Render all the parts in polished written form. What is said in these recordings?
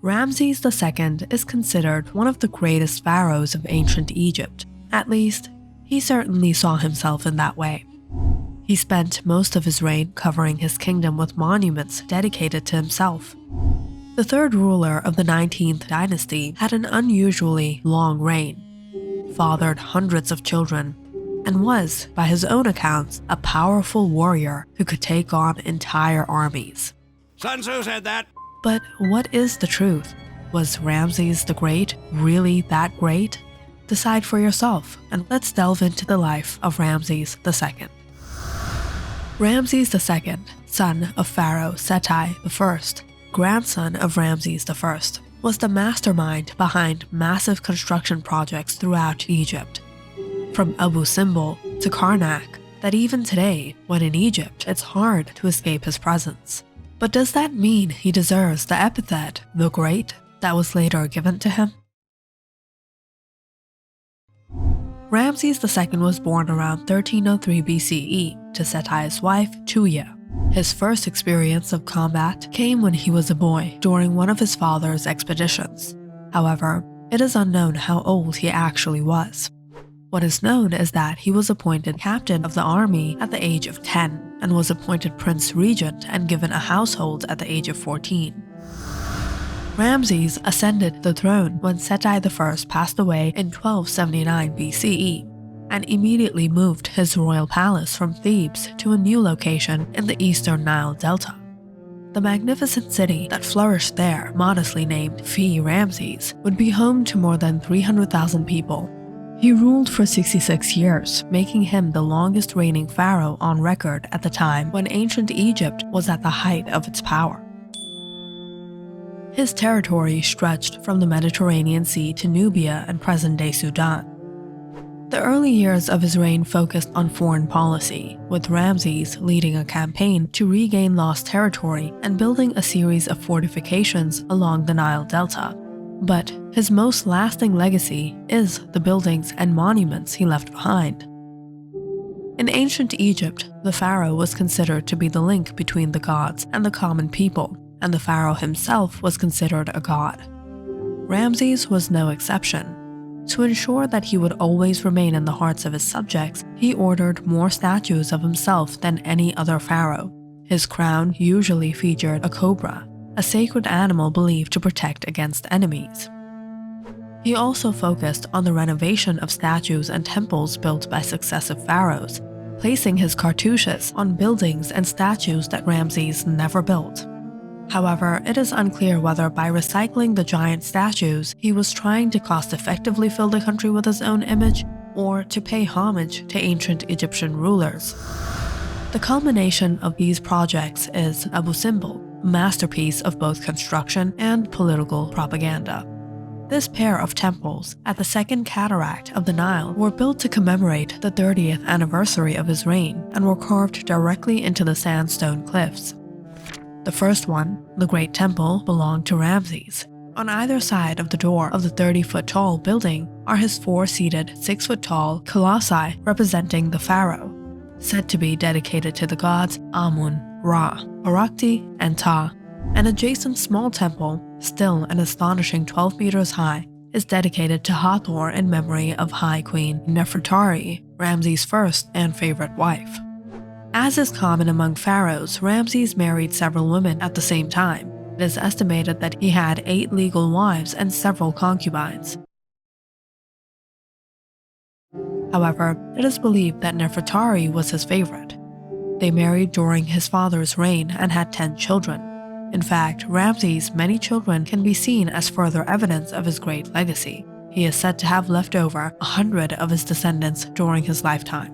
Ramses II is considered one of the greatest pharaohs of ancient Egypt. At least, he certainly saw himself in that way. He spent most of his reign covering his kingdom with monuments dedicated to himself. The third ruler of the 19th dynasty had an unusually long reign, fathered hundreds of children, and was, by his own accounts, a powerful warrior who could take on entire armies. Sun Tzu said that. But what is the truth? Was Ramses the Great really that great? Decide for yourself, and let's delve into the life of Ramses II. Ramses II, son of Pharaoh Seti I, grandson of Ramses I, was the mastermind behind massive construction projects throughout Egypt. From Abu Simbel to Karnak, that even today, when in Egypt, it's hard to escape his presence. But does that mean he deserves the epithet, the Great, that was later given to him? Ramses II was born around 1303 BCE to Seti's wife, Tuya. His first experience of combat came when he was a boy during one of his father's expeditions. However, it is unknown how old he actually was. What is known is that he was appointed captain of the army at the age of 10 and was appointed prince regent and given a household at the age of 14. Ramses ascended the throne when Seti I passed away in 1279 BCE and immediately moved his royal palace from Thebes to a new location in the eastern Nile Delta. The magnificent city that flourished there, modestly named Phi Ramses, would be home to more than 300,000 people. He ruled for 66 years, making him the longest reigning pharaoh on record at the time when ancient Egypt was at the height of its power. His territory stretched from the Mediterranean Sea to Nubia and present-day Sudan. The early years of his reign focused on foreign policy, with Ramses leading a campaign to regain lost territory and building a series of fortifications along the Nile Delta. But his most lasting legacy is the buildings and monuments he left behind. In ancient Egypt, the pharaoh was considered to be the link between the gods and the common people, and the pharaoh himself was considered a god. Ramses was no exception. To ensure that he would always remain in the hearts of his subjects, he ordered more statues of himself than any other pharaoh. His crown usually featured a cobra, a sacred animal believed to protect against enemies. He also focused on the renovation of statues and temples built by successive pharaohs, placing his cartouches on buildings and statues that Ramses never built. However, it is unclear whether by recycling the giant statues, he was trying to cost-effectively fill the country with his own image, or to pay homage to ancient Egyptian rulers. The culmination of these projects is Abu Simbel, a masterpiece of both construction and political propaganda. This pair of temples at the Second Cataract of the Nile were built to commemorate the 30th anniversary of his reign and were carved directly into the sandstone cliffs. The first one, the Great Temple, belonged to Ramses. On either side of the door of the 30-foot-tall building are his four-seated, 6-foot-tall colossi representing the pharaoh, said to be dedicated to the gods Amun, Ra, Arakti, and Ta. An adjacent small temple, still an astonishing 12 meters high, is dedicated to Hathor in memory of High Queen Nefertari, Ramses' first and favorite wife. As is common among pharaohs, Ramses married several women at the same time. It is estimated that he had 8 legal wives and several concubines. However, it is believed that Nefertari was his favorite. They married during his father's reign and had 10 children. In fact, Ramses' many children can be seen as further evidence of his great legacy. He is said to have left over 100 of his descendants during his lifetime.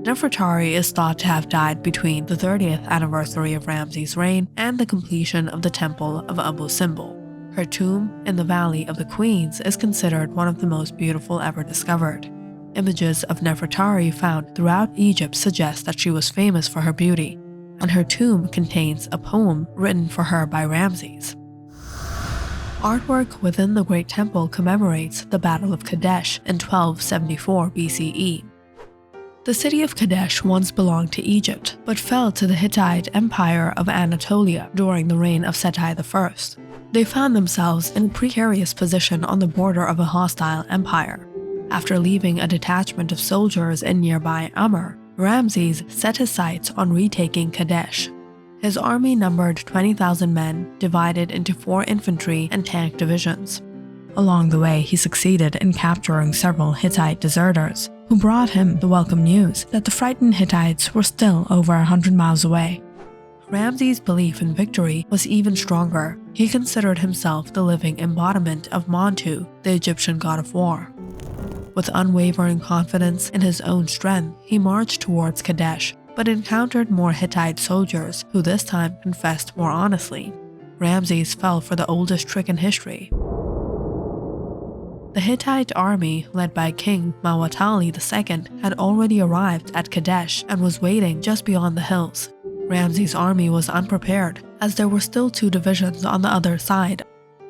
Nefertari is thought to have died between the 30th anniversary of Ramses' reign and the completion of the Temple of Abu Simbel. Her tomb in the Valley of the Queens is considered one of the most beautiful ever discovered. Images of Nefertari found throughout Egypt suggest that she was famous for her beauty, and her tomb contains a poem written for her by Ramses. Artwork within the Great Temple commemorates the Battle of Kadesh in 1274 BCE. The city of Kadesh once belonged to Egypt, but fell to the Hittite Empire of Anatolia during the reign of Seti I. They found themselves in a precarious position on the border of a hostile empire. After leaving a detachment of soldiers in nearby Amr, Ramses set his sights on retaking Kadesh. His army numbered 20,000 men, divided into 4 infantry and tank divisions. Along the way, he succeeded in capturing several Hittite deserters, who brought him the welcome news that the frightened Hittites were still over 100 miles away. Ramses' belief in victory was even stronger. He considered himself the living embodiment of Montu, the Egyptian god of war. With unwavering confidence in his own strength, he marched towards Kadesh, but encountered more Hittite soldiers who this time confessed more honestly. Ramses fell for the oldest trick in history. The Hittite army, led by King Muwatalli II, had already arrived at Kadesh and was waiting just beyond the hills. Ramses' army was unprepared, as there were still 2 divisions on the other side.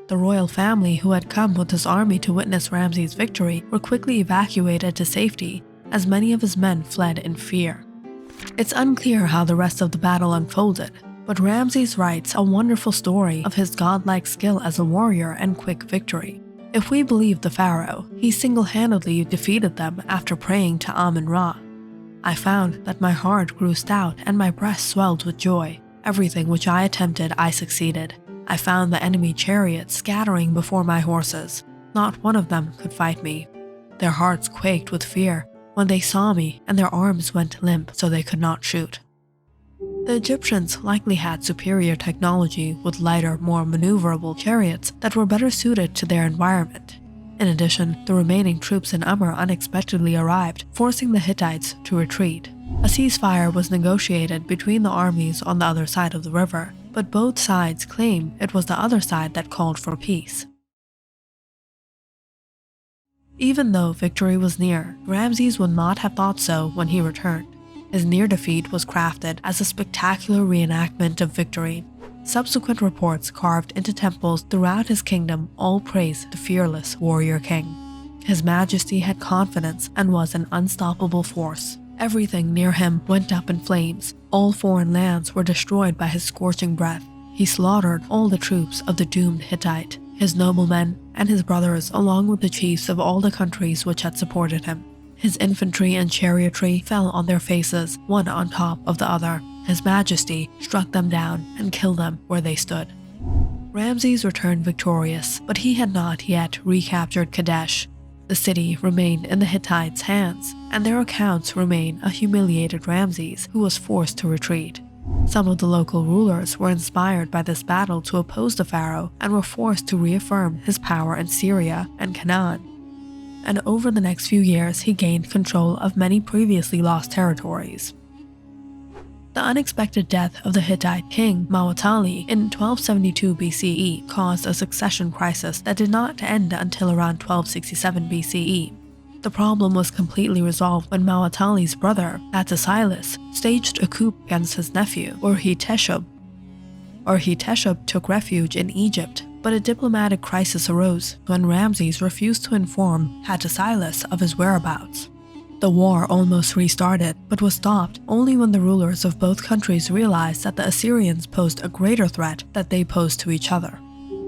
The royal family who had come with his army to witness Ramses' victory were quickly evacuated to safety, as many of his men fled in fear. It's unclear how the rest of the battle unfolded, but Ramses writes a wonderful story of his godlike skill as a warrior and quick victory. If we believe the pharaoh, he single-handedly defeated them after praying to Amun-Ra. I found that my heart grew stout and my breast swelled with joy. Everything which I attempted, I succeeded. I found the enemy chariots scattering before my horses. Not one of them could fight me. Their hearts quaked with fear when they saw me, and their arms went limp so they could not shoot. The Egyptians likely had superior technology with lighter, more maneuverable chariots that were better suited to their environment. In addition, the remaining troops in Amr unexpectedly arrived, forcing the Hittites to retreat. A ceasefire was negotiated between the armies on the other side of the river, but both sides claimed it was the other side that called for peace. Even though victory was near, Ramses would not have thought so when he returned. His near defeat was crafted as a spectacular reenactment of victory. Subsequent reports carved into temples throughout his kingdom all praise the fearless warrior king. His majesty had confidence and was an unstoppable force. Everything near him went up in flames. All foreign lands were destroyed by his scorching breath. He slaughtered all the troops of the doomed Hittite, his noblemen, and his brothers, along with the chiefs of all the countries which had supported him. His infantry and chariotry fell on their faces, one on top of the other. His majesty struck them down and killed them where they stood. Ramses returned victorious, but he had not yet recaptured Kadesh. The city remained in the Hittites' hands, and their accounts remain a humiliated Ramses who was forced to retreat. Some of the local rulers were inspired by this battle to oppose the pharaoh and were forced to reaffirm his power in Syria and Canaan. And over the next few years, he gained control of many previously lost territories. The unexpected death of the Hittite king Muwatalli in 1272 BCE caused a succession crisis that did not end until around 1267 BCE. The problem was completely resolved when Muwatalli's brother, Hattusilus, staged a coup against his nephew, Urhi-Teshub. Urhi-Teshub took refuge in Egypt, but a diplomatic crisis arose when Ramses refused to inform Hattusilus of his whereabouts. The war almost restarted, but was stopped only when the rulers of both countries realized that the Assyrians posed a greater threat than they posed to each other.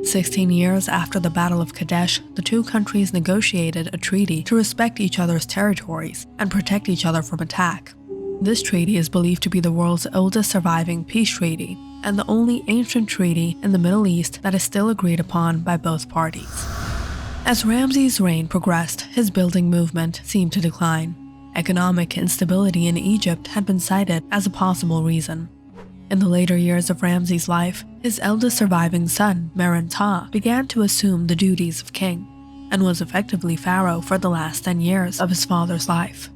16 years after the Battle of Kadesh, the two countries negotiated a treaty to respect each other's territories and protect each other from attack. This treaty is believed to be the world's oldest surviving peace treaty, and the only ancient treaty in the Middle East that is still agreed upon by both parties. As Ramses' reign progressed, his building movement seemed to decline. Economic instability in Egypt had been cited as a possible reason. In the later years of Ramses' life, his eldest surviving son, Meren-Ptah, began to assume the duties of king, and was effectively pharaoh for the last 10 years of his father's life.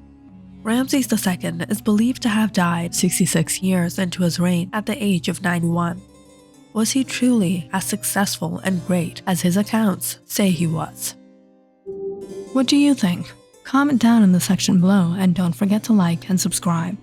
Ramses II is believed to have died 66 years into his reign at the age of 91. Was he truly as successful and great as his accounts say he was? What do you think? Comment down in the section below and don't forget to like and subscribe.